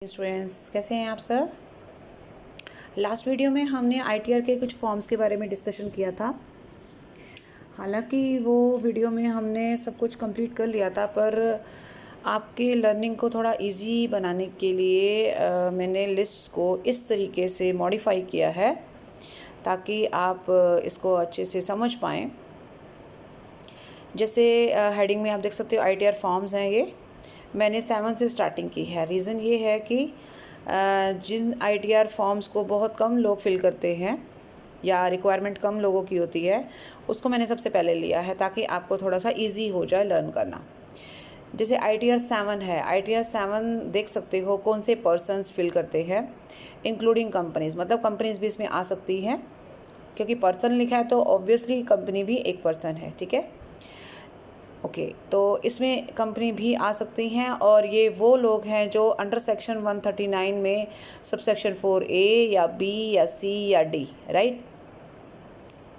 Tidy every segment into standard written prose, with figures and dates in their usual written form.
Students कैसे हैं आप सर। लास्ट वीडियो में हमने आईटीआर के कुछ फॉर्म्स के बारे में डिस्कशन किया था। हालांकि वो वीडियो में हमने सब कुछ कंप्लीट कर लिया था, पर आपके लर्निंग को थोड़ा इजी बनाने के लिए मैंने लिस्ट को इस तरीके से मॉडिफाई किया है ताकि आप इसको अच्छे से समझ पाएँ। जैसे हेडिंग में आप देख सकते हो आईटीआर फॉर्म्स हैं। ये मैंने 7 से स्टार्टिंग की है। रीज़न ये है कि जिन आईटीआर फॉर्म्स को बहुत कम लोग फिल करते हैं या रिक्वायरमेंट कम लोगों की होती है, उसको मैंने सबसे पहले लिया है ताकि आपको थोड़ा सा इजी हो जाए लर्न करना। जैसे आईटीआर 7 है, आईटीआर 7 देख सकते हो कौन से पर्सन्स फिल करते हैं, इंक्लूडिंग कंपनीज़, मतलब कंपनीज़ भी इसमें आ सकती हैं क्योंकि पर्सन लिखा है तो ऑब्वियसली कंपनी भी एक पर्सन है। ठीक है, ओके तो इसमें कंपनी भी आ सकती हैं और ये वो लोग हैं जो अंडर सेक्शन 139 में सबसेक्शन 4A या B या C या D, राइट।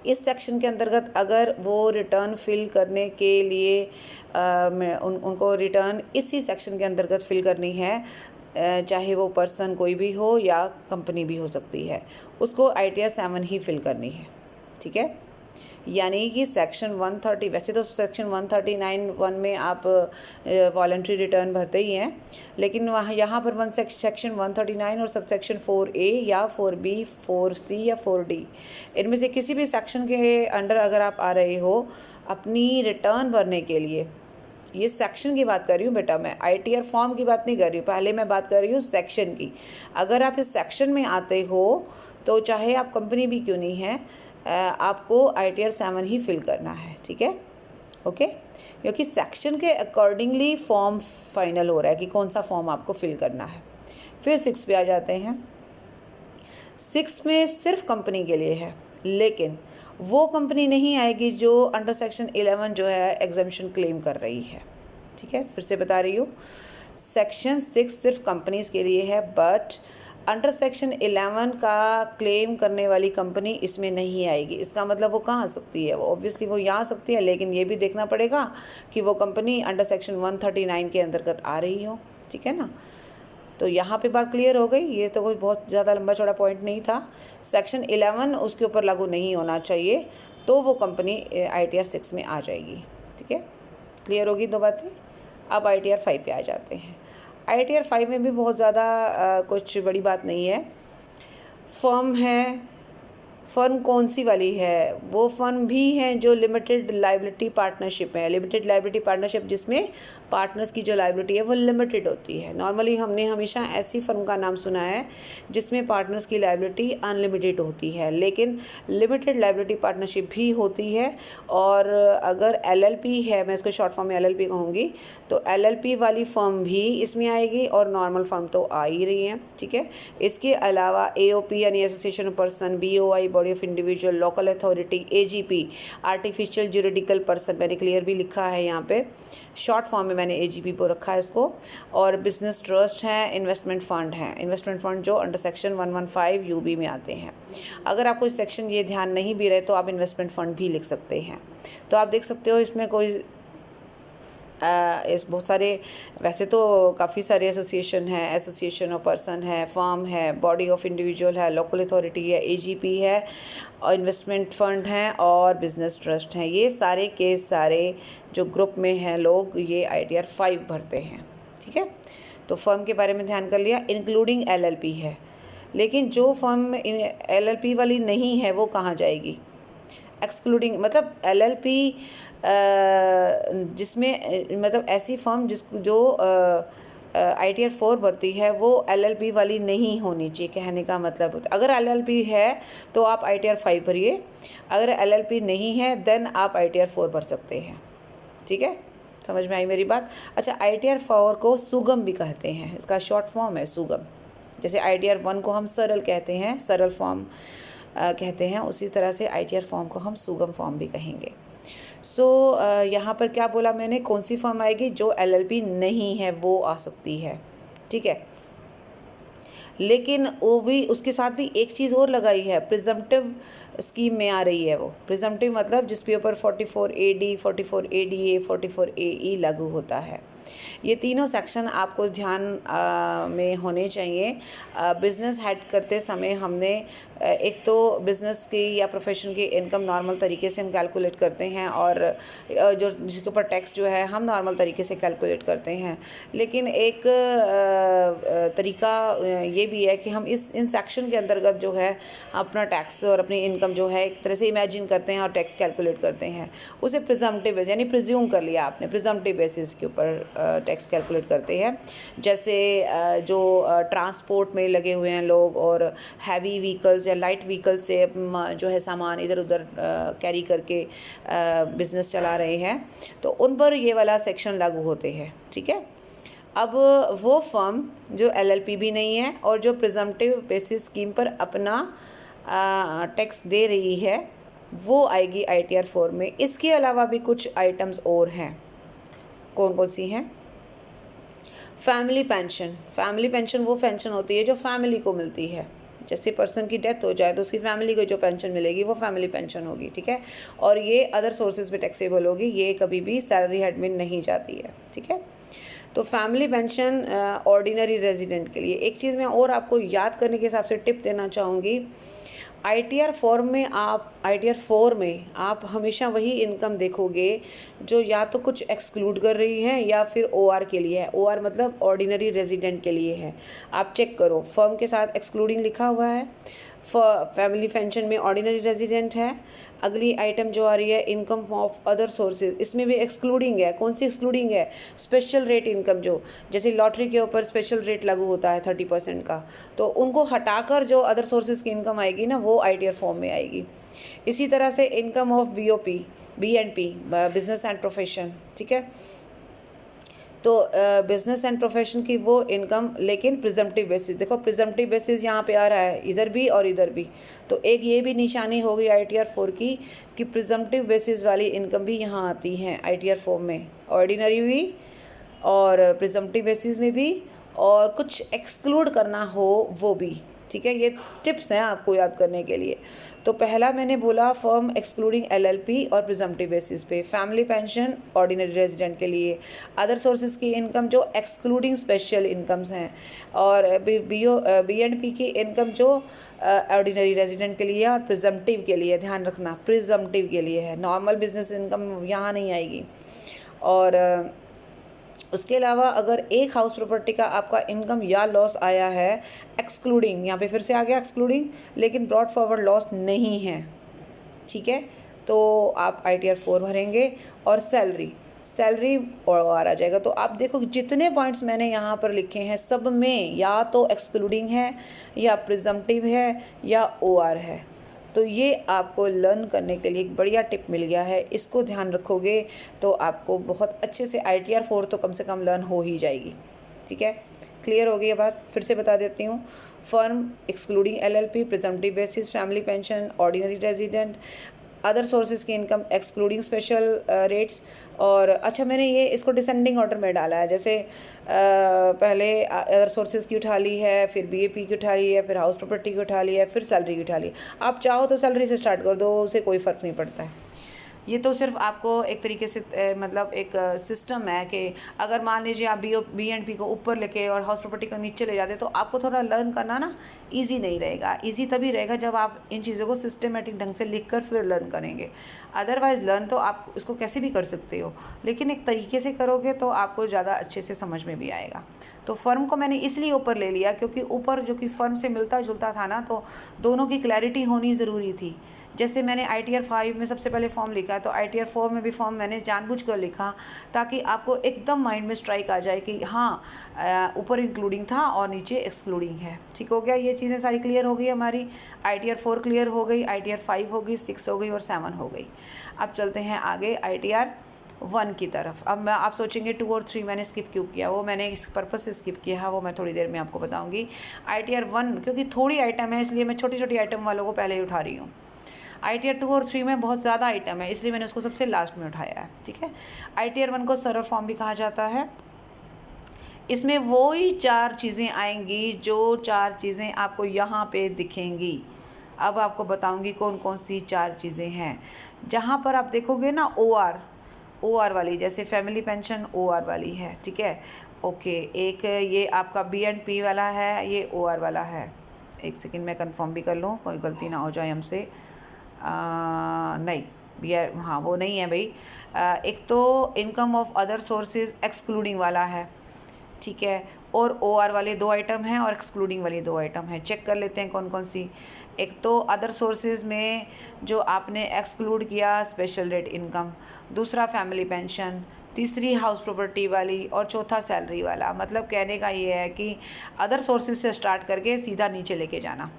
इस सेक्शन के अंतर्गत अगर वो रिटर्न फिल करने के लिए उनको रिटर्न इसी सेक्शन के अंतर्गत फिल करनी है, चाहे वो पर्सन कोई भी हो या कंपनी भी हो सकती है, उसको आईटीआर 7 ही फिल करनी है। ठीक है, यानी कि सेक्शन 130, वैसे तो सेक्शन 139(1) में आप वॉलंटरी रिटर्न भरते ही हैं, लेकिन वहाँ यहाँ पर सेक्शन 139 और सब सेक्शन 4A या 4B, 4C या 4D, इनमें से किसी भी सेक्शन के अंडर अगर आप आ रहे हो अपनी रिटर्न भरने के लिए, ये सेक्शन की बात कर रही हूँ बेटा, मैं आईटीआर फॉर्म की बात नहीं कर रही हूँ, पहले मैं बात कर रही हूँ सेक्शन की। अगर आप इस सेक्शन में आते हो तो चाहे आप कंपनी भी क्यों नहीं है, आपको आईटीआर 7 ही फिल करना है। ठीक है, ओके, क्योंकि सेक्शन के अकॉर्डिंगली फॉर्म फाइनल हो रहा है कि कौन सा फॉर्म आपको फिल करना है। फिर 6 पे आ जाते हैं। 6 में सिर्फ कंपनी के लिए है, लेकिन वो कंपनी नहीं आएगी जो अंडर सेक्शन 11 जो है एग्जम्पशन क्लेम कर रही है। ठीक है, फिर से बता रही हूँ, सेक्शन 6 सिर्फ कंपनीज़ के लिए है, बट अंडर सेक्शन 11 का क्लेम करने वाली कंपनी इसमें नहीं आएगी। इसका मतलब वो कहाँ आ सकती है, वो ऑब्वियसली वो यहाँ आ सकती है, लेकिन ये भी देखना पड़ेगा कि वो कंपनी अंडर सेक्शन 139 के अंतर्गत आ रही हो। ठीक है ना, तो यहाँ पे बात क्लियर हो गई। ये तो कोई बहुत ज़्यादा लंबा चौड़ा पॉइंट नहीं था। सेक्शन 11 उसके ऊपर लागू नहीं होना चाहिए, तो वो कंपनी आईटीआर 6 में आ जाएगी। ठीक है, क्लियर होगी दो बातें। अब आईटीआर 5 पे आ जाते हैं। आईटीआर 5 में भी बहुत ज़्यादा कुछ बड़ी बात नहीं है। फर्म है, फर्म कौन सी वाली है, वो फर्म भी हैं जो लिमिटेड लाइबिलिटी पार्टनरशिप है। लिमिटेड लाइबिलिटी पार्टनरशिप जिसमें पार्टनर्स की जो लाइबिलिटी है वो लिमिटेड होती है। नॉर्मली हमने हमेशा ऐसी फर्म का नाम सुना है जिसमें पार्टनर्स की लाइबिलिटी अनलिमिटेड होती है, लेकिन लिमिटेड लाइबिलिटी पार्टनरशिप भी होती है। और अगर एलएलपी है, मैं इसको शॉर्ट फॉर्म में एलएलपी कहूँगी, तो एलएलपी वाली फर्म भी इसमें आएगी और नॉर्मल फर्म तो आ ही रही है। ठीक है, इसके अलावा एओपी यानी association of person, BOI body of individual, local authority, AGP artificial juridical person, मैंने क्लियर भी लिखा है यहाँ पे, शॉर्ट फॉर्म में मैंने एजीपी को रखा है इसको, और बिजनेस ट्रस्ट हैं, इन्वेस्टमेंट फ़ंड हैं, इन्वेस्टमेंट फ़ंड जो अंडर सेक्शन 115 यूबी में आते हैं। अगर आपको इस सेक्शन ये ध्यान नहीं भी रहे तो आप इन्वेस्टमेंट फ़ंड भी लिख सकते हैं। तो आप देख सकते हो इसमें कोई इस बहुत सारे, वैसे तो काफ़ी सारे एसोसिएशन है, एसोसिएशन ऑफ पर्सन है, फर्म है, बॉडी ऑफ इंडिविजुअल है, लोकल अथॉरिटी है, एजीपी है, और इन्वेस्टमेंट फ़ंड हैं और बिजनेस ट्रस्ट हैं। ये सारे के सारे जो ग्रुप में हैं लोग, ये आईटीआर 5 भरते हैं। ठीक है, तो फर्म के बारे में ध्यान कर लिया, इंक्लूडिंग एलएलपी है। लेकिन जो फर्म एलएलपी वाली नहीं है वो कहाँ जाएगी, एक्सक्लूडिंग, मतलब एलएलपी जिसमें मतलब ऐसी फर्म जो आईटीआर 4 भरती है वो एलएलपी वाली नहीं होनी चाहिए, कहने का मतलब। अगर एलएलपी है तो आप आईटीआर 5 भरिए, अगर एलएलपी नहीं है देन आप आईटीआर 4 भर सकते हैं। ठीक है, समझ में आई मेरी बात। अच्छा, आईटीआर 4 को सुगम भी कहते हैं, इसका शॉर्ट फॉर्म है सुगम। जैसे आईटीआर 1 को हम सरल कहते हैं, सरल फॉर्म कहते हैं, उसी तरह से आईटीआर फॉर्म को हम सुगम फॉर्म भी कहेंगे। सो यहाँ पर क्या बोला मैंने, कौन सी फर्म आएगी, जो एलएलपी नहीं है वो आ सकती है। ठीक है, लेकिन वो भी उसके साथ भी एक चीज़ और लगाई है, प्रिजम्पटिव स्कीम में आ रही है वो। प्रिजम्पटिव मतलब जिसके ऊपर 44AD, 44ADA, 44AE लागू होता है। ये तीनों सेक्शन आपको ध्यान में होने चाहिए। बिज़नेस हेड करते समय हमने एक तो बिज़नेस की या प्रोफेशन की इनकम नॉर्मल तरीके से हम कैलकुलेट करते हैं, और जो जिसके ऊपर टैक्स जो है हम नॉर्मल तरीके से कैलकुलेट करते हैं। लेकिन एक तरीका ये भी है कि हम इन सेक्शन के अंतर्गत जो है अपना टैक्स और अपनी इनकम जो है एक तरह से इमेजिन करते हैं और टैक्स कैलकुलेट करते हैं। उसे प्रिजम्पटिव यानी प्रिज्यूम कर लिया आपने, प्रिजम्पटिव बेसिस के ऊपर टैक्स कैलकुलेट करते हैं। जैसे जो ट्रांसपोर्ट में लगे हुए हैं लोग और हैवी व्हीकल्स या लाइट व्हीकल्स से जो है सामान इधर उधर कैरी करके बिज़नेस चला रहे हैं, तो उन पर ये वाला सेक्शन लागू होते हैं। ठीक है। अब वो फर्म जो LLP भी नहीं है और जो प्रिजम्पटिव बेसिस स्कीम पर अपना टैक्स दे रही है, वो आएगी ITR 4 में। इसके अलावा भी कुछ आइटम्स और हैं। कौन कौन सी हैं? Family pension. फैमिली पेंशन वो पेंशन होती है जो फैमिली को मिलती है। जैसे पर्सन की डेथ हो जाए तो उसकी फैमिली को जो पेंशन मिलेगी वो फैमिली पेंशन होगी। ठीक है। और ये अदर सोर्सेज पे टैक्सेबल होगी, ये कभी भी सैलरी हेड में नहीं जाती है। ठीक है। तो फैमिली पेंशन ऑर्डिनरी रेजिडेंट के लिए। एक चीज़ मैं और आपको याद करने के हिसाब से टिप देना चाहूँगी, ITR 4 में आप हमेशा वही इनकम देखोगे जो या तो कुछ एक्सक्लूड कर रही है या फिर OR के लिए है। OR मतलब ऑर्डिनरी रेजिडेंट के लिए है। आप चेक करो, फर्म के साथ एक्सक्लूडिंग लिखा हुआ है, फैमिली पेंशन में ऑर्डिनरी रेजिडेंट है। अगली आइटम जो आ रही है इनकम ऑफ अदर सोर्सेज, इसमें भी एक्सक्लूडिंग है। कौन सी एक्सक्लूडिंग है? स्पेशल रेट इनकम, जो जैसे लॉटरी के ऊपर स्पेशल रेट लागू होता है 30% का, तो उनको हटाकर जो अदर सोर्सेज की इनकम आएगी ना, वो ITR फॉर्म में आएगी। इसी तरह से income of BOP, BNP, business and profession. ठीक है। तो बिज़नेस एंड प्रोफेशन की वो इनकम, लेकिन प्रिजम्पटिव बेसिस। देखो प्रिजम्पटिव बेसिस यहाँ पे आ रहा है, इधर भी और इधर भी। तो एक ये भी निशानी होगी ITR 4 की कि प्रिजम्पटिव बेसिस वाली इनकम भी यहाँ आती है ITR 4 में, ऑर्डिनरी भी और प्रिजम्पटिव बेसिस में भी, और कुछ एक्सक्लूड करना हो वो भी। ठीक है। ये टिप्स हैं आपको याद करने के लिए। तो पहला मैंने बोला फर्म एक्सक्लूडिंग LLP और प्रिजम्पटिव बेसिस पे, फैमिली पेंशन ऑर्डिनरी रेजिडेंट के लिए, अदर सोर्सेज की इनकम जो एक्सक्लूडिंग स्पेशल इनकम्स हैं, और BNP की इनकम जो ऑर्डिनरी रेजिडेंट के लिए और प्रिजम्पटिव के लिए। ध्यान रखना, प्रिजम्पटिव के लिए है, नॉर्मल बिजनेस इनकम यहाँ नहीं आएगी। और उसके अलावा अगर एक हाउस प्रॉपर्टी का आपका इनकम या लॉस आया है एक्सक्लूडिंग, यहाँ पे फिर से आ गया एक्सक्लूडिंग, लेकिन ब्रॉड फॉरवर्ड लॉस नहीं है, ठीक है, तो आप ITR 4 भरेंगे। और सैलरी और आ जाएगा। तो आप देखो जितने पॉइंट्स मैंने यहाँ पर लिखे हैं सब में या तो एक्सक्लूडिंग है या प्रिजम्पटिव है या OR है। तो ये आपको लर्न करने के लिए एक बढ़िया टिप मिल गया है। इसको ध्यान रखोगे तो आपको बहुत अच्छे से ITR 4 तो कम से कम लर्न हो ही जाएगी। ठीक है। क्लियर हो गई ये बात? फिर से बता देती हूँ। Firm excluding LLP, presumptive basis, family pension, ordinary resident, other sources की इनकम एक्सक्लूडिंग स्पेशल रेट्स। और अच्छा, मैंने ये इसको डिसेंडिंग ऑर्डर में डाला है, जैसे पहले अदर सोर्सेज की उठा ली है, फिर BAP की उठा ली है, फिर हाउस प्रॉपर्टी की उठा ली है, फिर सैलरी की उठा ली। आप चाहो तो सैलरी से स्टार्ट कर दो, उसे कोई फ़र्क नहीं पड़ता है। ये तो सिर्फ आपको एक तरीके से मतलब एक सिस्टम है कि अगर मान लीजिए आप BNP को ऊपर लेके और हाउस प्रॉपर्टी को नीचे ले जाते तो आपको थोड़ा लर्न करना ना इजी नहीं रहेगा। इजी तभी रहेगा जब आप इन चीज़ों को सिस्टमेटिक ढंग से लिख कर फिर लर्न करेंगे। अदरवाइज़ लर्न तो आप इसको कैसे भी कर सकते हो, लेकिन एक तरीके से करोगे तो आपको ज़्यादा अच्छे से समझ में भी आएगा। तो फर्म को मैंने इसलिए ऊपर ले लिया क्योंकि ऊपर जो कि फर्म से मिलता जुलता था ना, तो दोनों की क्लैरिटी होनी ज़रूरी थी। जैसे मैंने ITR 5 में सबसे पहले फॉर्म लिखा, तो ITR 4 में भी फॉर्म मैंने जानबूझकर लिखा ताकि आपको एकदम माइंड में स्ट्राइक आ जाए कि हाँ ऊपर इंक्लूडिंग था और नीचे एक्सक्लूडिंग है। ठीक हो गया? ये चीज़ें सारी क्लियर हो गई हमारी। ITR 4 क्लियर हो गई, ITR 5 हो गई, 6 हो गई और 7 हो गई। अब चलते हैं आगे ITR 1 की तरफ। अब आप सोचेंगे 2 और 3 मैंने स्किप क्यों किया? वो मैंने इस पर्पज़ से स्किप किया है, वो मैं थोड़ी देर में आपको बताऊँगी। ITR 1 क्योंकि थोड़ी आइटम है इसलिए मैं छोटी छोटी आइटम वालों को पहले ही उठा रही हूँ। ITR 2 और 3 में बहुत ज़्यादा आइटम है इसलिए मैंने उसको सबसे लास्ट में उठाया है। ठीक है। ITR 1 को सरल फॉर्म भी कहा जाता है। इसमें वही 4 चीज़ें आएंगी जो 4 चीज़ें आपको यहाँ पे दिखेंगी। अब आपको बताऊँगी कौन कौन सी 4 चीज़ें हैं। जहाँ पर आप देखोगे ना OR वाली, जैसे फैमिली पेंशन OR वाली है, ठीक है। ओके, एक ये आपका BNP वाला है, ये OR वाला है। एक सेकंड मैं कंफर्म भी कर लूँ, कोई गलती ना हो जाए हमसे। नहीं, हाँ वो नहीं है भाई। एक तो income of other sources excluding वाला है, ठीक है, और OR वाले 2 आइटम हैं और एक्सक्लूडिंग वाली 2 आइटम हैं। चेक कर लेते हैं कौन कौन सी। एक तो अदर सोर्सेज में जो आपने एक्सक्लूड किया स्पेशल रेट इनकम, दूसरा फैमिली पेंशन, तीसरी हाउस प्रॉपर्टी वाली और चौथा सैलरी वाला। मतलब कहने का ये है कि अदर सोर्सेज से स्टार्ट करके सीधा नीचे लेके जाना,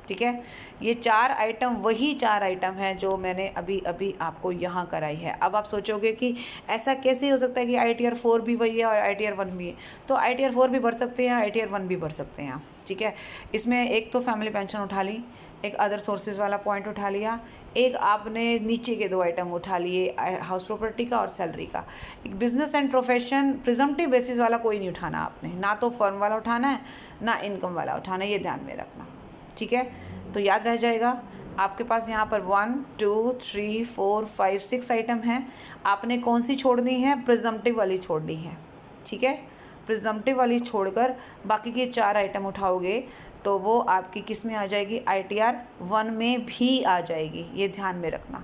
ठीक है। ये 4 आइटम वही 4 आइटम हैं जो मैंने अभी अभी आपको यहाँ कराई है। अब आप सोचोगे कि ऐसा कैसे हो सकता है कि ITR 4 भी वही है और ITR 1 भी है। तो ITR 4 भी भर सकते हैं, ITR 1 भी भर सकते हैं आप, ठीक है। इसमें एक तो फैमिली पेंशन उठा ली, एक अदर सोर्सेज वाला पॉइंट उठा लिया, एक आपने नीचे के 2 आइटम उठा लिए, हाउस प्रॉपर्टी का और सैलरी का। एक business and profession presumptive basis वाला कोई नहीं उठाना आपने, ना तो फर्म वाला उठाना है ना इनकम वाला उठाना है, ये ध्यान में रखना, ठीक है। तो याद रह जाएगा आपके पास यहाँ पर 1 2 3 4 5 6 आइटम हैं। आपने कौन सी छोड़नी है? प्रिजम्पटिव वाली छोड़नी है, ठीक है। प्रिजम्पटिव वाली छोड़कर बाकी के 4 आइटम उठाओगे तो वो आपकी किस में आ जाएगी? ITR 1 में भी आ जाएगी, ये ध्यान में रखना।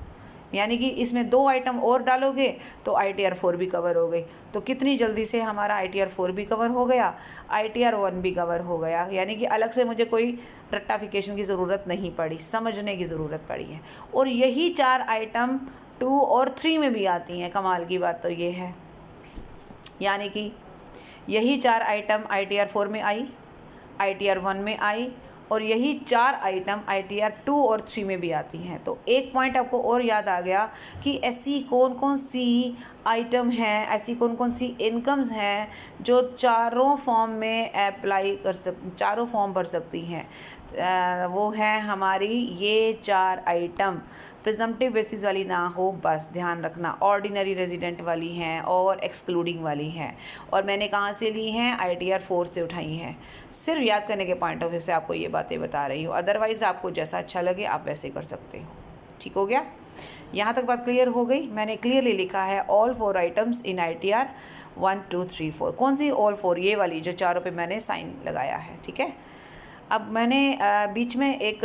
यानी कि इसमें 2 आइटम और डालोगे तो ITR 4 भी कवर हो गई। तो कितनी जल्दी से हमारा ITR 4 भी कवर हो गया, ITR 1 भी कवर हो गया। यानी कि अलग से मुझे कोई रट्टाफिकेशन की ज़रूरत नहीं पड़ी, समझने की ज़रूरत पड़ी है। और यही 4 आइटम 2 और 3 में भी आती हैं। कमाल की बात तो ये है, यानी कि यही 4 आइटम ITR 4 में आई, ITR 1 में आई, और यही 4 आइटम ITR 2 और 3 में भी आती हैं। तो एक पॉइंट आपको और याद आ गया कि ऐसी कौन कौन सी आइटम हैं, ऐसी कौन कौन सी इनकम्स हैं जो चारों फॉर्म में अप्लाई चारों फॉर्म भर सकती हैं। वो है हमारी ये 4 आइटम। प्रिजम्पटिव बेसिस वाली ना हो, बस ध्यान रखना। ऑर्डिनरी रेजिडेंट वाली हैं और एक्सक्लूडिंग वाली हैं। और मैंने कहाँ से ली हैं? ITR 4 से उठाई हैं। सिर्फ याद करने के पॉइंट ऑफ व्यू से आपको ये बातें बता रही हूँ, अदरवाइज़ आपको जैसा अच्छा लगे आप वैसे कर सकते हो। ठीक हो गया? यहाँ तक बात क्लियर हो गई? मैंने क्लियरली लिखा है ऑल 4 आइटम्स इन ITR 1 2 3 4। कौन सी ऑल 4? ये वाली जो चारों पे मैंने साइन लगाया है, ठीक है। अब मैंने बीच में एक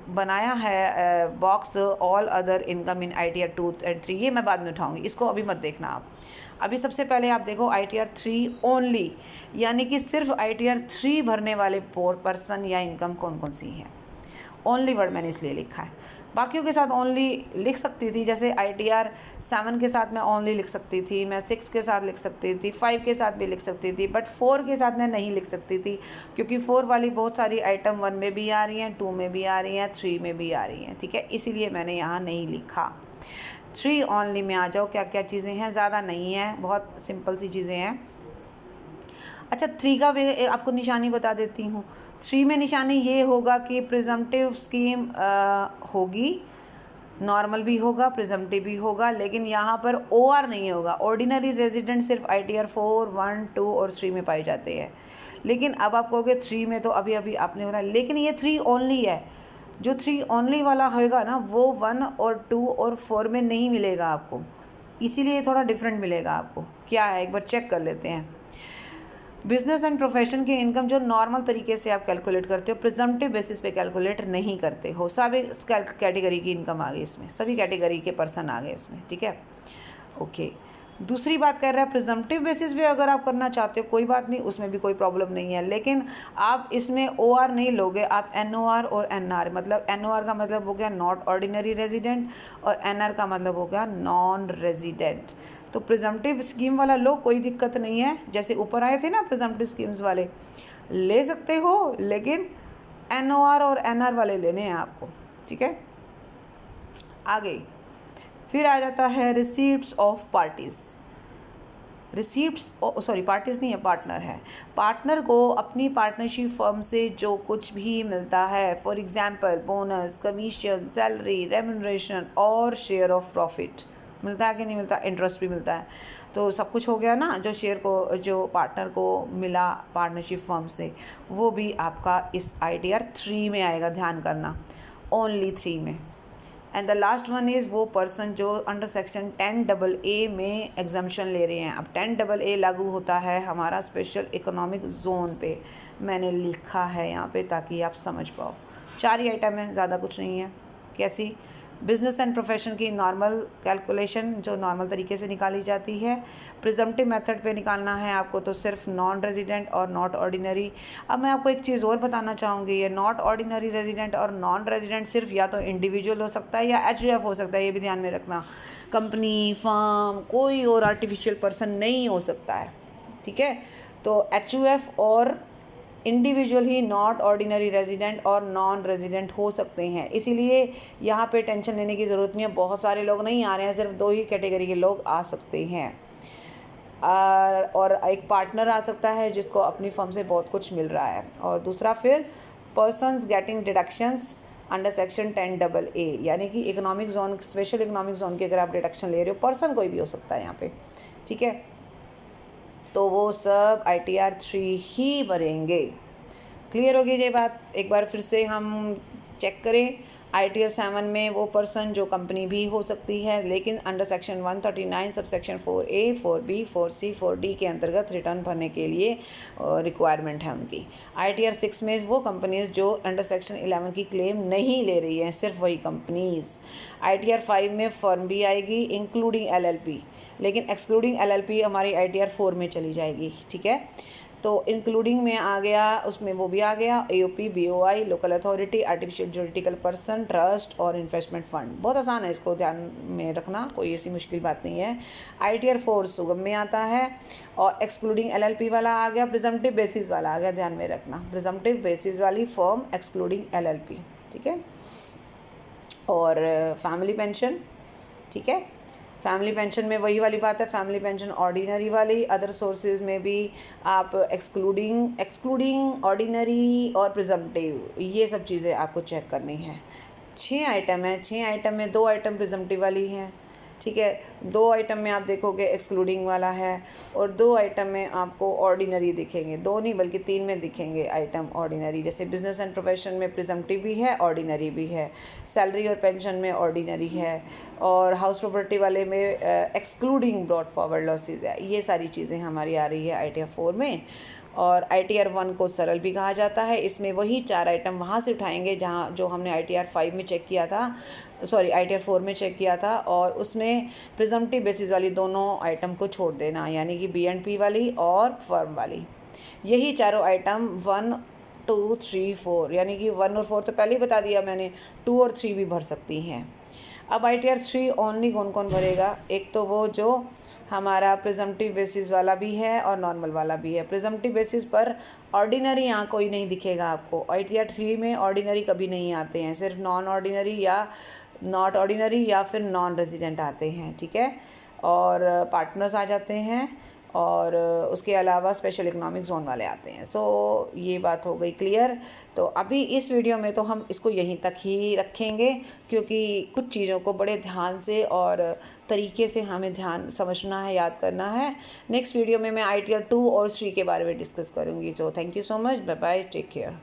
बनाया है box, all other income in ITR 2 and 3। ये मैं बाद में उठाऊंगी, इसको अभी मत देखना आप। अभी सबसे पहले आप देखो ITR 3 ओनली, यानी कि सिर्फ ITR 3 भरने वाले पर्सन या इनकम कौन कौन सी है। ओनली वर्ड मैंने इसलिए लिखा है, बाकियों के साथ ओनली लिख सकती थी। जैसे ITR 7 के साथ मैं ओनली लिख सकती थी, मैं 6 के साथ लिख सकती थी, 5 के साथ भी लिख सकती थी, बट 4 के साथ मैं नहीं लिख सकती थी क्योंकि 4 वाली बहुत सारी आइटम 1 में भी आ रही हैं, 2 में भी आ रही हैं, 3 में भी आ रही हैं, ठीक है। इसीलिए मैंने यहाँ नहीं लिखा। 3 ओनली में आ जाओ। क्या क्या चीज़ें हैं? ज़्यादा नहीं है, बहुत सिंपल सी चीज़ें हैं। अच्छा, 3 का भी आपको निशानी बता देती हूँ। 3 में निशानी ये होगा कि प्रिजम्पटिव स्कीम होगी, नॉर्मल भी होगा, प्रिजम्पटिव भी होगा, लेकिन यहाँ पर OR नहीं होगा। ऑर्डिनरी रेजिडेंट सिर्फ ITR 4 1 2 और 3 में पाए जाते हैं। लेकिन अब आप कहोगे 3 में, तो अभी अभी आपने बोला, लेकिन ये 3 ओनली है। जो 3 ओनली वाला होगा ना, वो 1 और 2 और 4 में नहीं मिलेगा आपको, इसीलिए थोड़ा डिफरेंट मिलेगा आपको। क्या है, एक बार चेक कर लेते हैं। बिजनेस एंड प्रोफेशन की इनकम जो नॉर्मल तरीके से आप कैलकुलेट करते हो, प्रिजम्पटिव बेसिस पे कैलकुलेट नहीं करते हो। सभी कैटेगरी की इनकम आ गई इसमें, सभी कैटेगरी के पर्सन आ गए इसमें, ठीक है। ओके, दूसरी बात कर रहा है प्रिजम्पटिव बेसिस पे अगर आप करना चाहते हो कोई बात नहीं, उसमें भी कोई प्रॉब्लम नहीं है, लेकिन आप इसमें OR नहीं लोगे, आप NOR और NR। मतलब NOR का मतलब हो गया नॉट ऑर्डिनरी रेजिडेंट और NR का मतलब हो गया नॉन रेजिडेंट। तो प्रिजम्पटिव स्कीम वाला लो, कोई दिक्कत नहीं है। जैसे ऊपर आए थे ना प्रिजम्पटिव स्कीम्स वाले, ले सकते हो, लेकिन NOR और NR वाले लेने हैं आपको, ठीक है। आगे फिर आ जाता है receipts of parties. Receipts, sorry parties नहीं है, पार्टनर है। पार्टनर को अपनी पार्टनरशिप फर्म से जो कुछ भी मिलता है, for example bonus, commission, salary, remuneration और शेयर ऑफ प्रॉफिट, मिलता है कि नहीं मिलता? इंटरेस्ट भी मिलता है। तो सब कुछ हो गया ना, जो शेयर को, जो पार्टनर को मिला पार्टनरशिप फर्म से, वो भी आपका इस ITR 3 में आएगा। ध्यान करना, ओनली 3 में। And the last one is वो पर्सन जो अंडर सेक्शन 10AA में एग्जाम्शन ले रहे हैं। अब 10AA लागू होता है हमारा स्पेशल इकोनॉमिक जोन पे, मैंने लिखा है यहाँ पे ताकि आप समझ पाओ। 4 ही आइटम है, ज़्यादा कुछ नहीं है। कैसी? बिजनेस एंड प्रोफेशन की नॉर्मल कैलकुलेशन जो नॉर्मल तरीके से निकाली जाती है। प्रिजम्पटिव मेथड पे निकालना है आपको तो सिर्फ नॉन रेजिडेंट और नॉट ऑर्डिनरी। अब मैं आपको एक चीज़ और बताना चाहूँगी, ये नॉट ऑर्डिनरी रेजिडेंट और नॉन रेजिडेंट सिर्फ या तो इंडिविजुअल हो सकता है या HUF हो सकता है, ये भी ध्यान में रखना। कंपनी, फर्म, कोई और आर्टिफिशियल पर्सन नहीं हो सकता है, ठीक है। तो HUF और individual he not ordinary resident और नॉन रेजिडेंट हो सकते हैं। इसीलिए यहाँ पे टेंशन लेने की ज़रूरत नहीं है, बहुत सारे लोग नहीं आ रहे हैं, सिर्फ 2 ही कैटेगरी के लोग आ सकते हैं। और एक पार्टनर आ सकता है जिसको अपनी फर्म से बहुत कुछ मिल रहा है। और दूसरा फिर persons getting deductions under section 10AA, यानी कि economic zone, special economic zone की अगर आप डिडक्शन ले रहे हो, पर्सन कोई भी हो सकता है यहाँ पे, ठीक है। तो वो सब ITR 3 ही भरेंगे। क्लियर होगी ये बात? एक बार फिर से हम चेक करें। ITR 7 में वो पर्सन जो कंपनी भी हो सकती है, लेकिन under section 139 sub section 4A, 4B, 4C, 4D के अंतर्गत रिटर्न भरने के लिए रिक्वायरमेंट है उनकी। ITR 6 में वो कंपनीज़ जो अंडर सेक्शन 11 की क्लेम नहीं ले रही हैं, सिर्फ वही कंपनीज़। ITR 5 में फर्म भी आएगी इंक्लूडिंग LLP, लेकिन एक्सक्लूडिंग LLP हमारी ITR 4 में चली जाएगी, ठीक है। तो इंक्लूडिंग में आ गया, उसमें वो भी आ गया AOP, BOI, local authority, artificial juridical person, trust और इन्वेस्टमेंट फ़ंड। बहुत आसान है, इसको ध्यान में रखना, कोई ऐसी मुश्किल बात नहीं है। ITR 4 सुगम में आता है और एक्सक्लूडिंग LLP वाला आ गया, प्रिजम्पटिव बेसिस वाला आ गया, ध्यान में रखना, प्रिजम्पटिव बेसिस वाली फर्म एक्सक्लूडिंग LLP, ठीक है। और फैमिली पेंशन, ठीक है। फैमिली पेंशन में वही वाली बात है, फैमिली पेंशन ऑर्डिनरी वाली। अदर सोर्सेज में भी आप एक्सक्लूडिंग ऑर्डिनरी और प्रिजम्पटिव, ये सब चीज़ें आपको चेक करनी है। 6 आइटम है, 6 आइटम में 2 आइटम प्रिजम्पटिव वाली हैं, ठीक है। 2 आइटम में आप देखोगे एक्सक्लूडिंग वाला है और 2 आइटम में आपको ऑर्डिनरी दिखेंगे। 2 नहीं बल्कि 3 में दिखेंगे आइटम ऑर्डिनरी। जैसे बिजनेस एंड प्रोफेशन में प्रिजम्पटिव भी है, ऑर्डिनरी भी है। सैलरी और पेंशन में ऑर्डिनरी है और हाउस प्रॉपर्टी वाले में एक्सक्लूडिंग ब्रॉड फॉरवर्ड लॉसेज है। ये सारी चीज़ें हमारी आ रही है ITR 4 में। और ITR 1 को सरल भी कहा जाता है। इसमें वही 4 आइटम वहाँ से उठाएंगे जहाँ जो हमने ITR 5 में चेक किया था, सॉरी ITR 4 में चेक किया था, और उसमें प्रिजम्पटिव बेसिस वाली दोनों आइटम को छोड़ देना, यानी कि BNP वाली और फर्म वाली। यही चारों आइटम 1, 2, 3, 4, यानी कि 1 और 4 तो पहले ही बता दिया मैंने, 2 और 3 भी भर सकती हैं। अब ITR 3 ओनली कौन कौन भरेगा? एक तो वो जो हमारा प्रिजम्पटिव बेसिस वाला भी है और नॉर्मल वाला भी है। प्रिजम्पटिव बेसिस पर ऑर्डिनरी यहाँ कोई नहीं दिखेगा आपको। ITR 3 में ऑर्डिनरी कभी नहीं आते हैं, सिर्फ नॉन ऑर्डिनरी या नॉट ऑर्डिनरी या फिर नॉन रेजिडेंट आते हैं, ठीक है। और पार्टनर्स आ जाते हैं और उसके अलावा स्पेशल इकोनॉमिक जोन वाले आते हैं। सो ये बात हो गई क्लियर। तो अभी इस वीडियो में तो हम इसको यहीं तक ही रखेंगे, क्योंकि कुछ चीज़ों को बड़े ध्यान से और तरीके से हमें ध्यान समझना है, याद करना है। नेक्स्ट वीडियो में मैं ITR 2 और 3 के बारे में डिस्कस करूँगी। तो thank you so much, bye bye, take care.